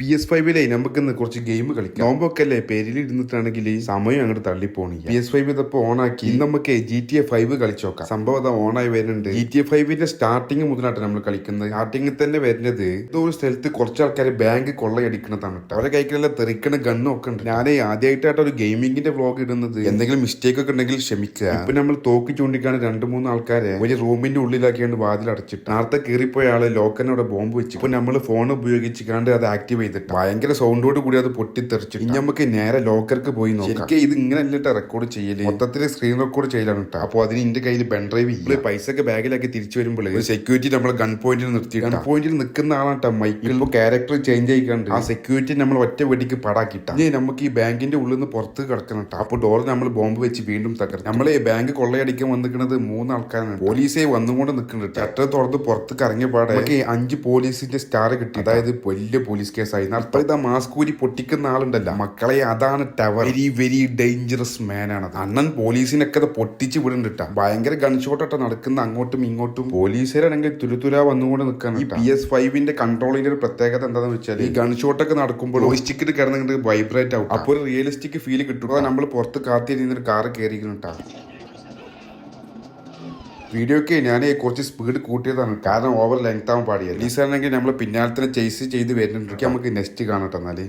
PS5 നമുക്ക് കുറച്ച് game കളിക്കാം. നോമ്പൊക്കെ അല്ലേ പേരിൽ ഇരുന്നിട്ടാണെങ്കിൽ സമയം അങ്ങോട്ട് തള്ളിപ്പോണി. PS5 ഇതപ്പോ ഓണാക്കി നമുക്ക് GTA 5 കളിച്ചു നോക്കാം. സംഭവം അത് ഓണായി വരുന്നുണ്ട്. GTA 5 സ്റ്റാർട്ടിങ് മുതലായിട്ട് നമ്മൾ കളിക്കുന്നത്. സ്റ്റാർട്ടിങ്ങിൽ തന്നെ വരുന്നത് ഇതോ ഒരു സ്ഥലത്ത് കുറച്ച് ആൾക്കാർ ബാങ്ക് കൊള്ളയടിക്കുന്നതാണ്. അവരെ കൈക്കെല്ലാം തെറിക്കണ ഗണ്ണും ഒക്കെ ഉണ്ട്. ഞാൻ ആദ്യമായിട്ടായിട്ട് ഒരു ഗെയിമിങ്ങിന്റെ വ്ലോഗ് ഇടുന്നത്. എന്തെങ്കിലും മിസ്റ്റേക്ക് ഒക്കെ ഉണ്ടെങ്കിൽ ക്ഷമിക്കുക. ഇപ്പൊ നമ്മൾ തോക്കി ചൂണ്ടിക്കാണ് 2-3 ആൾക്കാരെ ഒരു റൂമിന്റെ ഉള്ളിലാക്കിയാണ് വാതിൽ അടച്ചിട്ട് നേരത്തെ കയറിപ്പോയ ആള് ലോക്കനോടെ ബോംബ് വെച്ചു. ഇപ്പൊ നമ്മൾ ഫോൺ ഉപയോഗിച്ചിക്കാണ്ട് അത് ആക്റ്റീവ് ചെയ്തിട്ട് ഭയങ്കര സൗണ്ടോട് കൂടി അത് പൊട്ടിത്തെറിച്ചു. ഇനി നമുക്ക് നേരെ ലോക്കർക്ക് പോയി നോക്കാം. ഇത് ഇങ്ങനെ അല്ലിട്ട് റെക്കോർഡ് ചെയ്യല് മൊത്തത്തിൽ സ്ക്രീൻ റെക്കോർഡ് ചെയ്യലാണ് കേട്ടോ. അപ്പൊ അതിന് എന്റെ കയ്യിൽ പെൻഡ്രൈവ് ഇല്ല. പൈസ ഒക്കെ ബാഗിലാക്കി തിരിച്ചു വരുമ്പോൾ സെക്യൂരിറ്റി നമ്മൾ ഗൺ പോയിന്റിൽ നിർത്തി. ഗൺ പോയിന്റിൽ നിൽക്കുന്ന ആളാട്ടോ മൈക്കിൾ. ഇപ്പൊ ക്യാരക്ടർ ചേഞ്ച് ആയിക്കാണ്ട് ആ സെക്യൂരിറ്റി നമ്മൾ ഒറ്റ വെടിക്ക് പടാക്കിട്ട. ഇനി നമുക്ക് ഈ ബാങ്കിന്റെ ഉള്ളിൽ നിന്ന് പുറത്ത് കിടക്കണം കേട്ടോ. അപ്പൊ ഡോർ നമ്മൾ ബോംബ് വെച്ച് വീണ്ടും തകർന്നു. നമ്മള് ബാങ്ക് കൊള്ളയടിക്കാൻ വന്നിരിക്കുന്നത് 3 ആൾക്കാരാണ്. പോലീസെ വന്നുകൊണ്ട് നിൽക്കുന്നുണ്ട്. ഷട്ടർ തുറന്ന് പുറത്തേക്ക് ഇറങ്ങിയ പാടെ 5 പോലീസിന്റെ സ്റ്റാർ കിട്ടി. അതായത് വലിയ പോലീസ് കേസായി. ഇതാ മാസ്കൂരി പൊട്ടിക്കുന്ന ആളുണ്ടല്ലോ മക്കളെ, അതാണ് ടവർ. വെരി വെരി ഡേഞ്ചറസ് മാൻ ആണ്. അണ്ണൻ പോലീസിനൊക്കെ അത് പൊട്ടിച്ച് വിടുന്നുണ്ട്. ഭയങ്കര ഗൺഷോട്ടൊക്കെ നടക്കുന്ന അങ്ങോട്ടും ഇങ്ങോട്ടും. പോലീസുകാരാണെങ്കിൽ തുരുതുരാ വന്നുകൊണ്ട് നിൽക്കാൻ. ഈ PS5 കൺട്രോളിന്റെ ഒരു പ്രത്യേകത എന്താണെന്ന് വെച്ചാൽ ഈ ഗൺഷോട്ടൊക്കെ നടക്കുമ്പോൾ ജോയ്സ്റ്റിക്കിൽ കിടന്നിട്ട് വൈബ്രേറ്റ് ആവും. അപ്പോൾ ഒരു റിയലിസ്റ്റിക് ഫീൽ കിട്ടും. നമ്മൾ പുറത്ത് കാത്തിരുന്നൊരു കാറ് കയറിക്കുന്നുണ്ടാ. വീഡിയോക്ക് ഞാൻ കുറച്ച് സ്പീഡ് കൂട്ടിയതാണ്, കാരണം ഓവർ ലെങ്ത് ആവാൻ പാടില്ല. റിലീസാണെങ്കിൽ നമ്മൾ പിന്നാലെ തന്നെ ചേസ് ചെയ്ത് വരുന്നുണ്ട്. നമുക്ക് നെക്സ്റ്റ് കാണട്ടെ എന്നാല്.